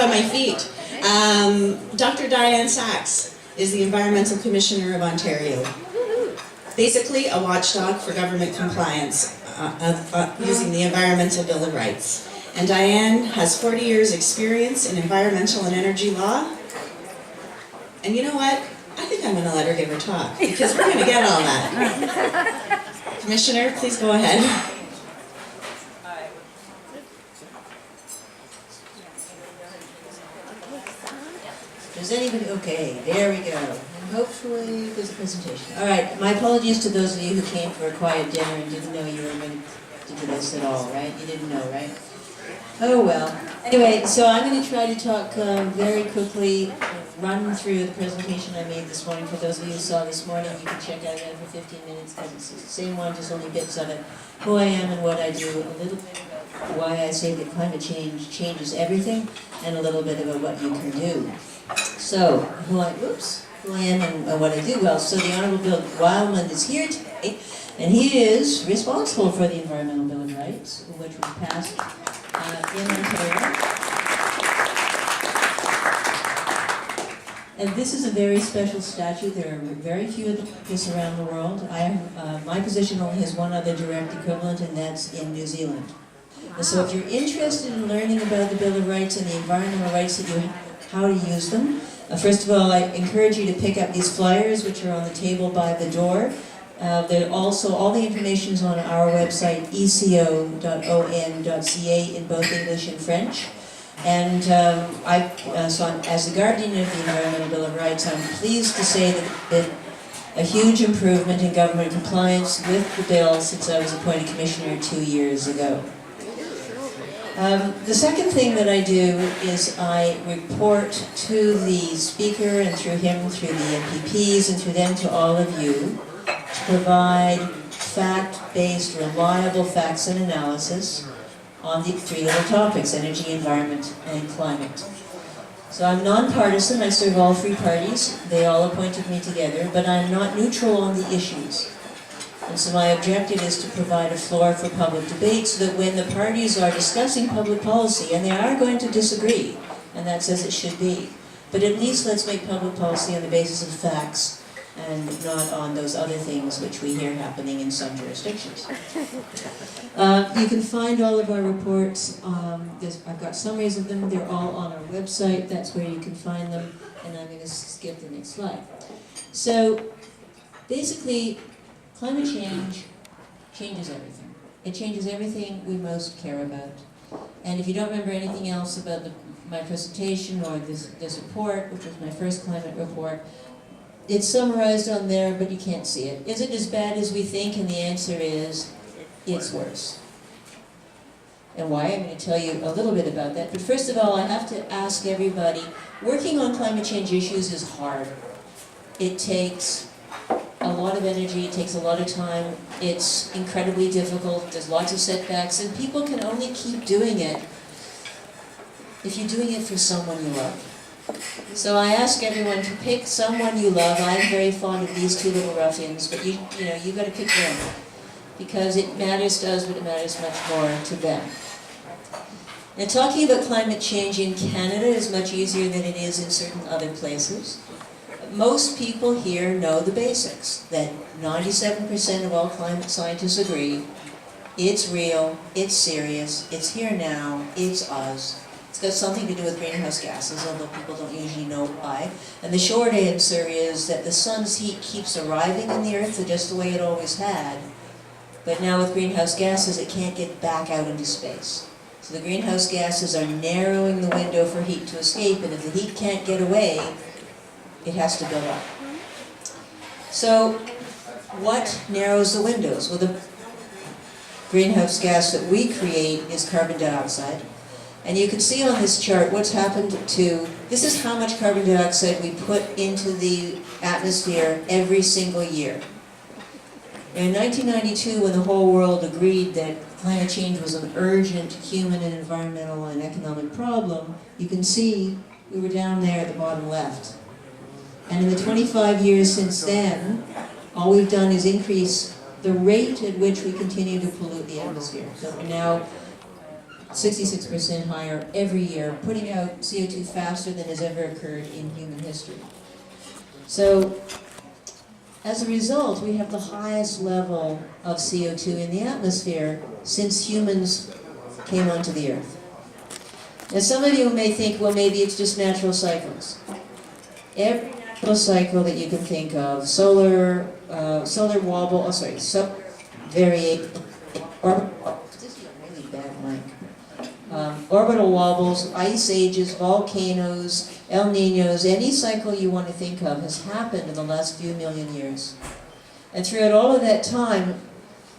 on my feet. Dr. Dianne Sax is the Environmental Commissioner of Ontario. Basically, a watchdog for government compliance using the Environmental Bill of Rights. And Dianne has 40 years experience in environmental and energy law. And you know what? I think I'm going to let her give her talk, because we're going to get all that. Commissioner, please go ahead. Does anybody? Okay, there we go. And hopefully there's a presentation. All right, my apologies to those of you who came for a quiet dinner and didn't know you were going to do this at all, right? You didn't know, right? Oh well. Anyway, so I'm going to try to talk very quickly, run through the presentation I made this morning. For those of you who saw this morning, you can check out it for 15 minutes because it's the same one, just only bits of it. Who I am and what I do, a little bit why I say that climate change changes everything, and a little bit about what you can do. So, who I am and what I do. Well, so the Honourable Bill Wildman is here today, and he is responsible for the Environmental Bill of Rights, which was passed in Ontario. And this is a very special statute. There are very few of this around the world. My position only has one other direct equivalent, and that's in New Zealand. And so if you're interested in learning about the Bill of Rights and the environmental rights that you have, how to use them, first of all, I encourage you to pick up these flyers, which are on the table by the door. Also, all the information is on our website, eco.on.ca, in both English and French. And so as the guardian of the Environmental Bill of Rights, I'm pleased to say that a huge improvement in government compliance with the bill since I was appointed Commissioner 2 years ago. The second thing that I do is I report to the Speaker and through him, through the MPPs, and through them to all of you, to provide fact-based, reliable facts and analysis on the three little topics: energy, environment, and climate. So I'm nonpartisan. I serve all three parties. They all appointed me together, but I'm not neutral on the issues. And so my objective is to provide a floor for public debate so that when the parties are discussing public policy, and they are going to disagree, and that's as it should be, but at least let's make public policy on the basis of facts and not on those other things which we hear happening in some jurisdictions. You can find all of our reports. I've got summaries of them. They're all on our website. That's where you can find them. And I'm going to skip the next slide. So basically, climate change changes everything. It changes everything we most care about. And if you don't remember anything else about my presentation or this report, which was my first climate report, it's summarized on there, but you can't see it. Is it as bad as we think? And the answer is, it's worse. And why? I'm going to tell you a little bit about that. But first of all, I have to ask everybody, working on climate change issues is hard. It takes a lot of energy, it takes a lot of time, it's incredibly difficult, there's lots of setbacks, and people can only keep doing it if you're doing it for someone you love. So I ask everyone to pick someone you love. I'm very fond of these two little ruffians, but you know, you've got to pick them, because it matters to us, but it matters much more to them. Now, talking about climate change in Canada is much easier than it is in certain other places. Most people here know the basics, that 97% of all climate scientists agree. It's real, it's serious, it's here now, it's us. It's got something to do with greenhouse gases, although people don't usually know why. And the short answer is that the sun's heat keeps arriving in the earth just the way it always had. But now with greenhouse gases, it can't get back out into space. So the greenhouse gases are narrowing the window for heat to escape, and if the heat can't get away, it has to build up. So what narrows the windows? Well, the greenhouse gas that we create is carbon dioxide. And you can see on this chart what's happened to, this is how much carbon dioxide we put into the atmosphere every single year. In 1992, when the whole world agreed that climate change was an urgent human and environmental and economic problem, you can see we were down there at the bottom left. And in the 25 years since then, all we've done is increase the rate at which we continue to pollute the atmosphere. So we're now 66% higher every year, putting out CO2 faster than has ever occurred in human history. So, as a result, we have the highest level of CO2 in the atmosphere since humans came onto the Earth. Now, some of you may think, well, maybe it's just natural cycles. Every natural cycle that you can think of, solar wobble, variation, this is a really bad mic. Orbital wobbles, ice ages, volcanoes, El Niños, any cycle you want to think of has happened in the last few million years. And throughout all of that time,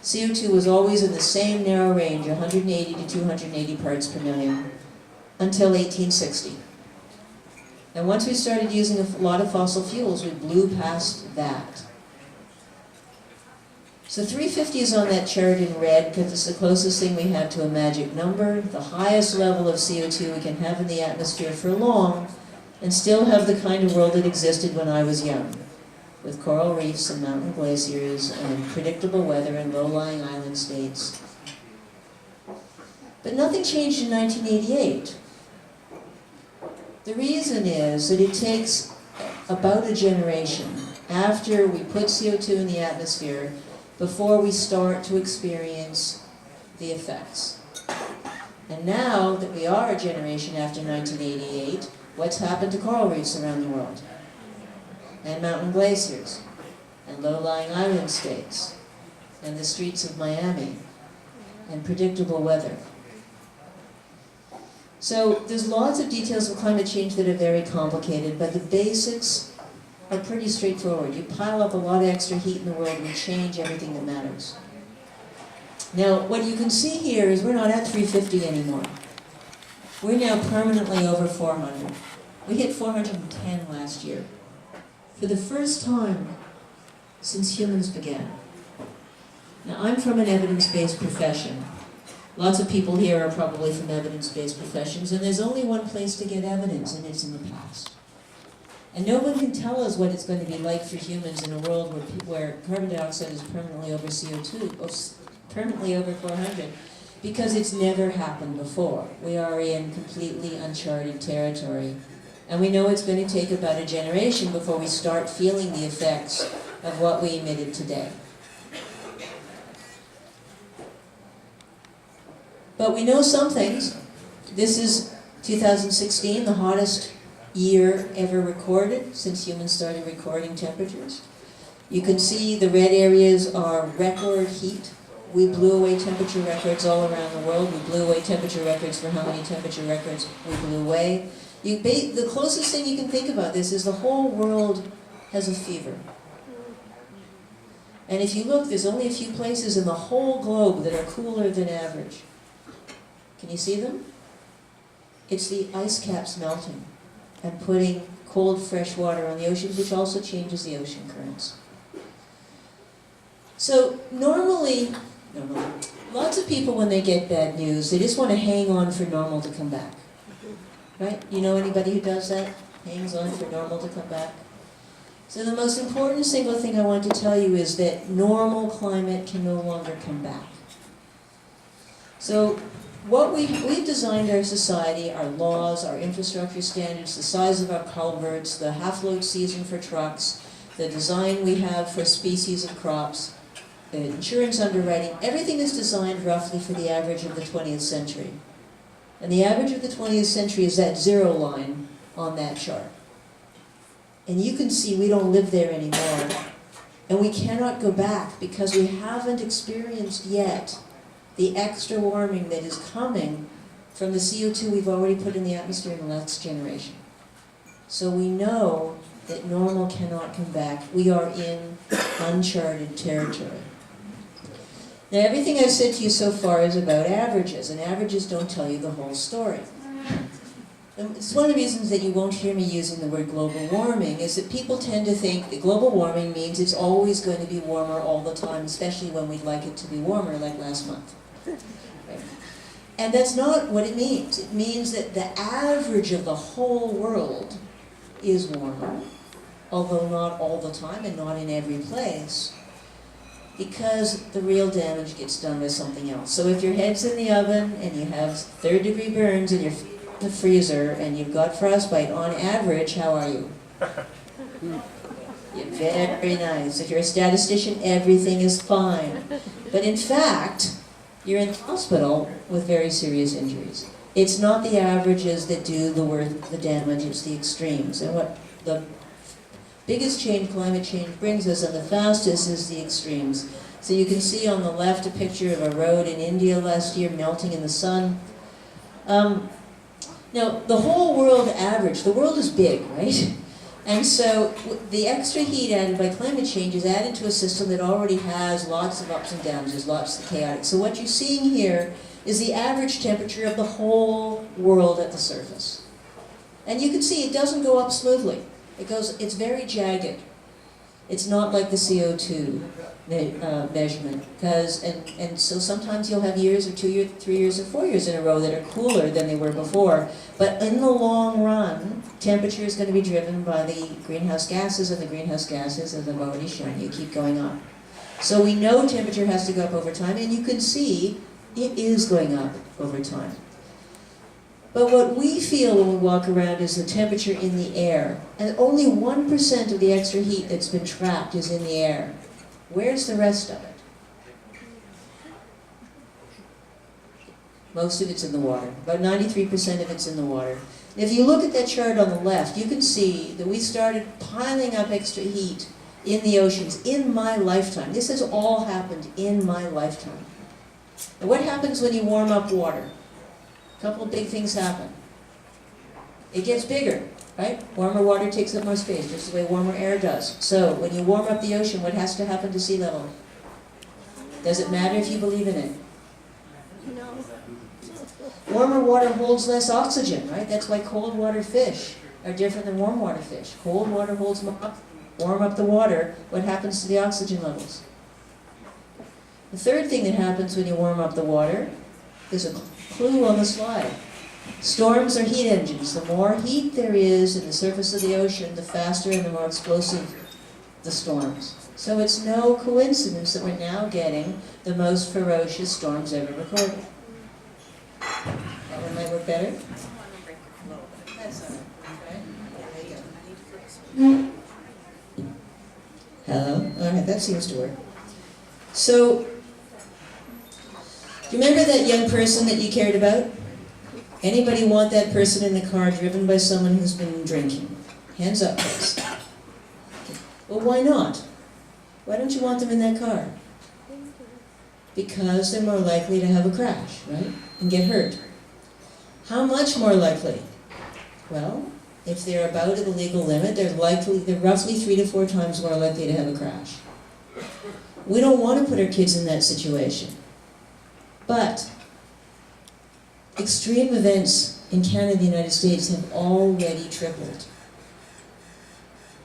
CO2 was always in the same narrow range, 180 to 280 parts per million, until 1860. And once we started using a lot of fossil fuels, we blew past that. So 350 is on that chart in red because it's the closest thing we have to a magic number, the highest level of CO2 we can have in the atmosphere for long, and still have the kind of world that existed when I was young, with coral reefs and mountain glaciers and predictable weather in low-lying island states. But nothing changed in 1988. The reason is that it takes about a generation after we put CO2 in the atmosphere before we start to experience the effects. And now that we are a generation after 1988, what's happened to coral reefs around the world? And mountain glaciers, and low-lying island states, and the streets of Miami, and predictable weather. So there's lots of details of climate change that are very complicated, but the basics are pretty straightforward. You pile up a lot of extra heat in the world and you change everything that matters. Now, what you can see here is we're not at 350 anymore. We're now permanently over 400. We hit 410 last year. For the first time since humans began. Now, I'm from an evidence-based profession. Lots of people here are probably from evidence-based professions, and there's only one place to get evidence, and it's in the past. And no one can tell us what it's going to be like for humans in a world where carbon dioxide is permanently over CO2, or permanently over 400, because it's never happened before. We are in completely uncharted territory. And we know it's going to take about a generation before we start feeling the effects of what we emitted today. But we know some things. This is 2016, the hottest year ever recorded since humans started recording temperatures. You can see the red areas are record heat. We blew away temperature records all around the world. We blew away temperature records for how many temperature records we blew away. The closest thing you can think about this is the whole world has a fever. And if you look, there's only a few places in the whole globe that are cooler than average. Can you see them? It's the ice caps melting and putting cold, fresh water on the oceans, which also changes the ocean currents. So normally, lots of people when they get bad news, they just want to hang on for normal to come back. Right? You know anybody who does that? Hangs on for normal to come back? So the most important single thing I want to tell you is that normal climate can no longer come back. So we've designed our society, our laws, our infrastructure standards, the size of our culverts, the half-load season for trucks, the design we have for species of crops, the insurance underwriting, everything is designed roughly for the average of the 20th century. And the average of the 20th century is that zero line on that chart. And you can see we don't live there anymore. And we cannot go back because we haven't experienced yet the extra warming that is coming from the CO2 we've already put in the atmosphere in the last generation. So we know that normal cannot come back. We are in uncharted territory. Now, everything I've said to you so far is about averages, and averages don't tell you the whole story. And it's one of the reasons that you won't hear me using the word global warming, is that people tend to think that global warming means it's always going to be warmer all the time, especially when we'd like it to be warmer, like last month. Right? And that's not what it means. It means that the average of the whole world is warmer, although not all the time and not in every place. because the real damage gets done with something else. So if your head's in the oven and you have third-degree burns and you're in the freezer and you've got frostbite, on average, how are you? You're very nice. If you're a statistician, everything is fine. But in fact, you're in the hospital with very serious injuries. It's not the averages that do the damage, it's the extremes. And what the biggest change climate change brings us, and the fastest, is the extremes. So you can see on the left a picture of a road in India last year melting in the sun. Now, the whole world average, the world is big, right? And so the extra heat added by climate change is added to a system that already has lots of ups and downs, there's lots of chaotic. So what you're seeing here is the average temperature of the whole world at the surface. And you can see it doesn't go up smoothly. It's very jagged. It's not like the CO2 measurement. And so sometimes you'll have years or 2 years, 3 years or 4 years in a row that are cooler than they were before. But in the long run, temperature is going to be driven by the greenhouse gases, and the greenhouse gases, as I've already shown you, keep going up. So we know temperature has to go up over time, and you can see it is going up over time. But what we feel when we walk around is the temperature in the air. And only 1% of the extra heat that's been trapped is in the air. Where's the rest of it? Most of it's in the water. About 93% of it's in the water. And if you look at that chart on the left, you can see that we started piling up extra heat in the oceans in my lifetime. This has all happened in my lifetime. And what happens when you warm up water? A couple of big things happen. It gets bigger, right? Warmer water takes up more space, just the way warmer air does. So when you warm up the ocean, what has to happen to sea level? Does it matter if you believe in it? No. Warmer water holds less oxygen, right? That's why cold water fish are different than warm water fish. Cold water holds more oxygen. Warm up the water, what happens to the oxygen levels? The third thing that happens when you warm up the water, there's a clue on the slide. Storms are heat engines. The more heat there is in the surface of the ocean, the faster and the more explosive the storms. So it's no coincidence that we're now getting the most ferocious storms ever recorded. That one might work better? That's all right. There you go. Hello? All right, that seems to work. So, do you remember that young person that you cared about? Anybody want that person in the car driven by someone who's been drinking? Hands up, please. Well, why not? Why don't you want them in that car? Because they're more likely to have a crash, right? And get hurt. How much more likely? Well, if they're about the legal limit, they're roughly 3 to 4 times more likely to have a crash. We don't want to put our kids in that situation. But extreme events in Canada and the United States have already tripled.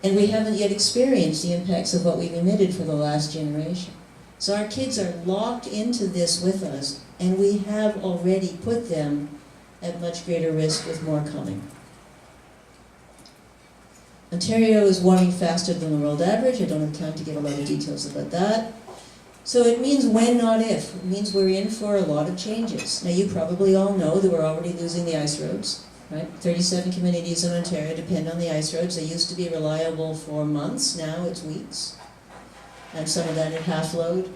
And we haven't yet experienced the impacts of what we've emitted for the last generation. So our kids are locked into this with us, and we have already put them at much greater risk with more coming. Ontario is warming faster than the world average. I don't have time to give a lot of details about that. So it means when, not if. It means we're in for a lot of changes. Now you probably all know that we're already losing the ice roads, right? 37 communities in Ontario depend on the ice roads. They used to be reliable for months, now it's weeks. And some of that at half load.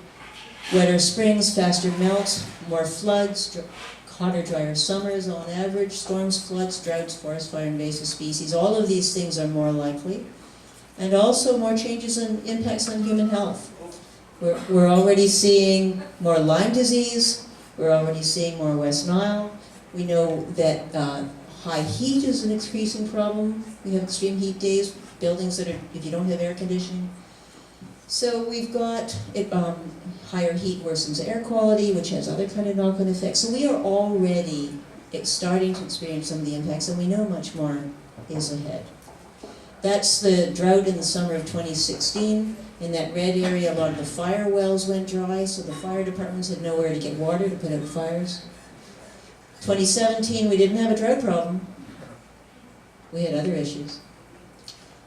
Wetter springs, faster melt, more floods, hotter, drier summers on average, storms, floods, droughts, forest fire, invasive species. All of these things are more likely. And also more changes in impacts on human health. We're already seeing more Lyme disease. We're already seeing more West Nile. We know that high heat is an increasing problem. We have extreme heat days, buildings that are, if you don't have air conditioning. So we've got higher heat worsens air quality, which has other kind of knock-on effects. So we are already starting to experience some of the impacts, and we know much more is ahead. That's the drought in the summer of 2016. In that red area, a lot of the fire wells went dry, so the fire departments had nowhere to get water to put out fires. 2017, we didn't have a drought problem. We had other issues.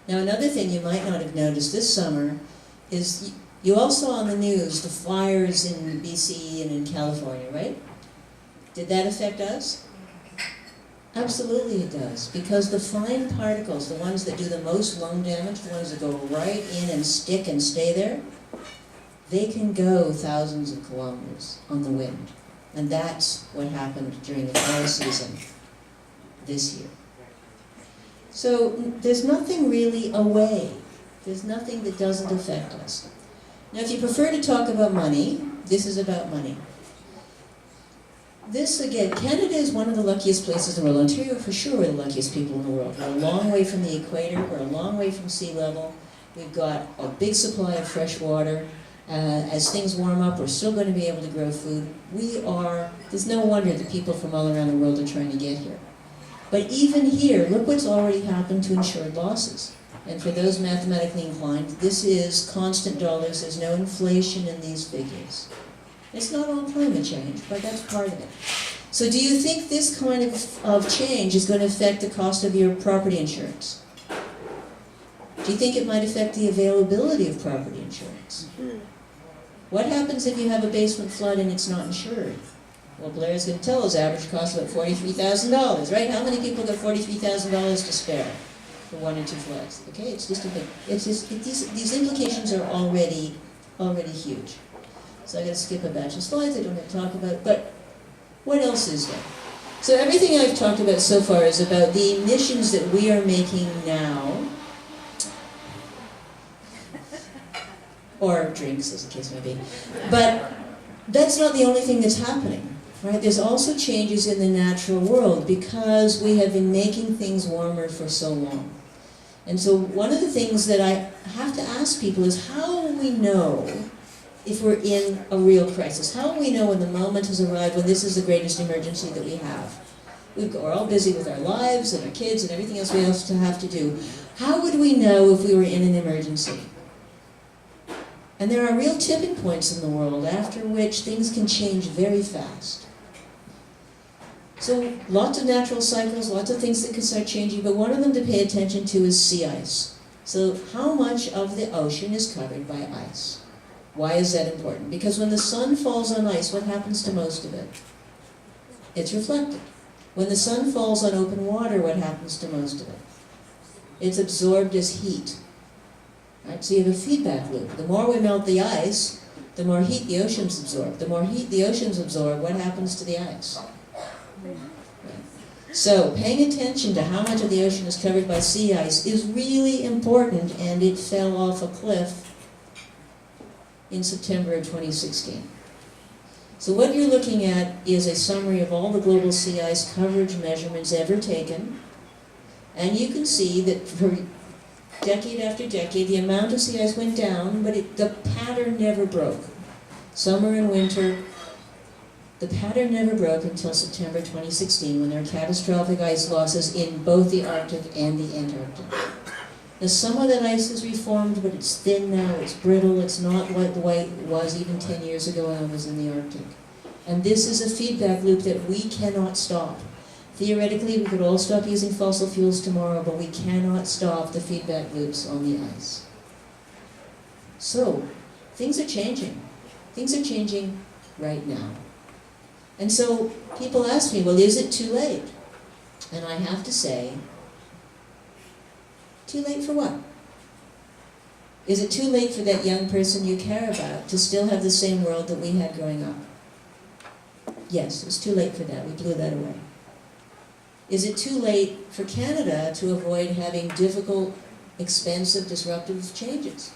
Now, another thing you might not have noticed this summer is You all saw on the news the fires in BC and in California, right? Did that affect us? Absolutely it does, because the fine particles, the ones that do the most lung damage, the ones that go right in and stick and stay there, they can go thousands of kilometers on the wind. And that's what happened during the fire season this year. So there's nothing really away. There's nothing that doesn't affect us. Now if you prefer to talk about money, this is about money. This, again, Canada is one of the luckiest places in the world. Ontario, for sure, we're the luckiest people in the world. We're a long way from the equator. We're a long way from sea level. We've got a big supply of fresh water. As things warm up, we're still going to be able to grow food. There's no wonder that people from all around the world are trying to get here. But even here, look what's already happened to insured losses. And for those mathematically inclined, this is constant dollars. There's no inflation in these figures. It's not all climate change, but that's part of it. So do you think this kind of change is going to affect the cost of your property insurance? Do you think it might affect the availability of property insurance? What happens if you have a basement flood and it's not insured? Well, Blair's going to tell us average cost about $43,000, right? How many people got $43,000 to spare for 1 or 2 floods? Okay, it's just a big. These implications are already huge. So I'm going to skip a batch of slides I don't have to talk about, but what else is there? So everything I've talked about so far is about the emissions that we are making now, or drinks, as the case may be. But that's not the only thing that's happening, right? There's also changes in the natural world because we have been making things warmer for so long. And so one of the things that I have to ask people is, how will we know if we're in a real crisis? How will we know when the moment has arrived, when this is the greatest emergency that we have? We're all busy with our lives and our kids and everything else we have to do. How would we know if we were in an emergency? And there are real tipping points in the world after which things can change very fast. So lots of natural cycles, lots of things that can start changing, but one of them to pay attention to is sea ice. So how much of the ocean is covered by ice? Why is that important? Because when the sun falls on ice, what happens to most of it? It's reflected. When the sun falls on open water, what happens to most of it? It's absorbed as heat. Right? So you have a feedback loop. The more we melt the ice, the more heat the oceans absorb. The more heat the oceans absorb, what happens to the ice? Right. So paying attention to how much of the ocean is covered by sea ice is really important, and it fell off a cliff in September of 2016. So what you're looking at is a summary of all the global sea ice coverage measurements ever taken, and you can see that for decade after decade, the amount of sea ice went down, but the pattern never broke. Summer and winter, the pattern never broke until September 2016, when there were catastrophic ice losses in both the Arctic and the Antarctic. Now, some of that ice is reformed, but it's thin now, it's brittle, it's not what the way it was even 10 years ago when I was in the Arctic. And this is a feedback loop that we cannot stop. Theoretically, we could all stop using fossil fuels tomorrow, but we cannot stop the feedback loops on the ice. So, things are changing. Things are changing right now. And so, people ask me, well, is it too late? And I have to say, too late for what? Is it too late for that young person you care about to still have the same world that we had growing up? Yes, it's too late for that. We blew that away. Is it too late for Canada to avoid having difficult, expensive, disruptive changes?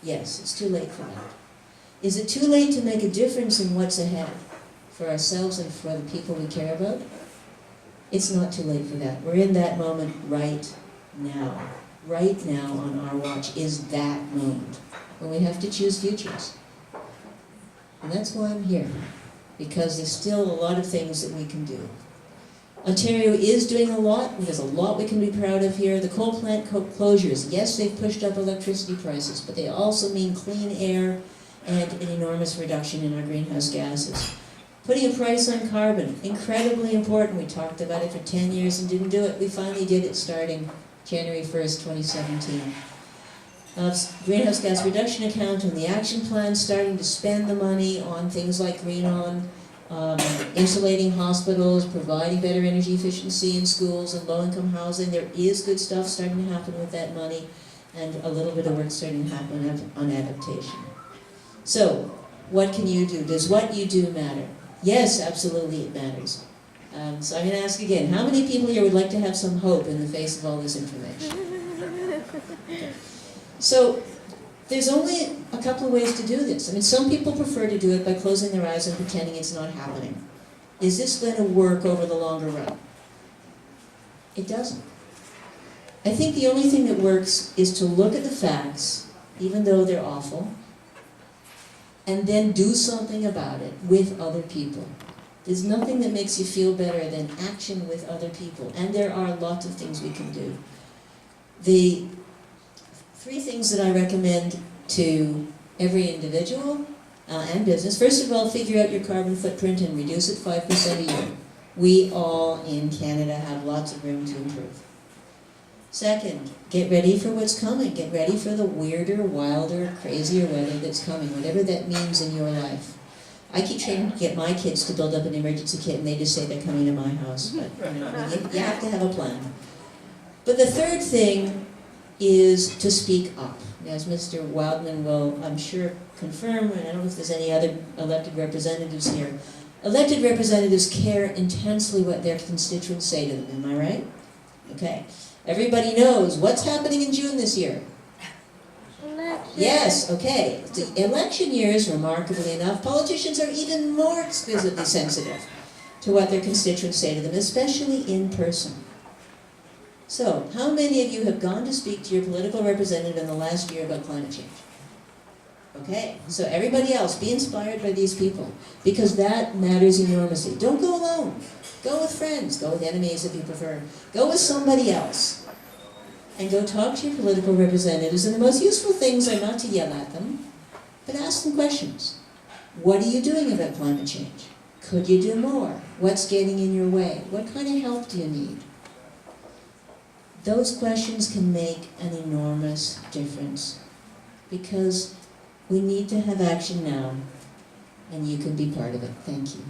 Yes, it's too late for that. Is it too late to make a difference in what's ahead for ourselves and for the people we care about? It's not too late for that. We're in that moment right now. Right now on our watch is that moment when we have to choose futures. And that's why I'm here, because there's still a lot of things that we can do. Ontario is doing a lot. There's a lot we can be proud of here. The coal plant closures, yes, they've pushed up electricity prices, but they also mean clean air and an enormous reduction in our greenhouse gases. Putting a price on carbon, incredibly important. We talked about it for 10 years and didn't do it. We finally did it starting January 1st, 2017. greenhouse gas reduction account and the action plan, starting to spend the money on things like green on, insulating hospitals, providing better energy efficiency in schools and low-income housing. There is good stuff starting to happen with that money, and a little bit of work starting to happen on adaptation. So, what can you do? Does what you do matter? Yes, absolutely it matters. So I'm going to ask again, how many people here would like to have some hope in the face of all this information? Okay. So, there's only a couple of ways to do this. I mean, some people prefer to do it by closing their eyes and pretending it's not happening. Is this going to work over the longer run? It doesn't. I think the only thing that works is to look at the facts, even though they're awful, and then do something about it with other people. There's nothing that makes you feel better than action with other people, and there are lots of things we can do. The 3 things that I recommend to every individual and business. First of all, figure out your carbon footprint and reduce it 5% a year. We all in Canada have lots of room to improve. Second, get ready for what's coming. Get ready for the weirder, wilder, crazier weather that's coming, whatever that means in your life. I keep trying to get my kids to build up an emergency kit, and they just say they're coming to my house. But you have to have a plan. But the third thing is to speak up. As Mr. Wildman will, I'm sure, confirm, and I don't know if there's any other elected representatives here, elected representatives care intensely what their constituents say to them, am I right? Okay. Everybody knows what's happening in June this year. Election. Yes, okay. The election years, remarkably enough, politicians are even more exquisitely sensitive to what their constituents say to them, especially in person. So, how many of you have gone to speak to your political representative in the last year about climate change? Okay, so everybody else, be inspired by these people, because that matters enormously. Don't go alone. Go with friends. Go with enemies if you prefer. Go with somebody else. And go talk to your political representatives. And the most useful things are not to yell at them, but ask them questions. What are you doing about climate change? Could you do more? What's getting in your way? What kind of help do you need? Those questions can make an enormous difference, because we need to have action now, and you can be part of it. Thank you.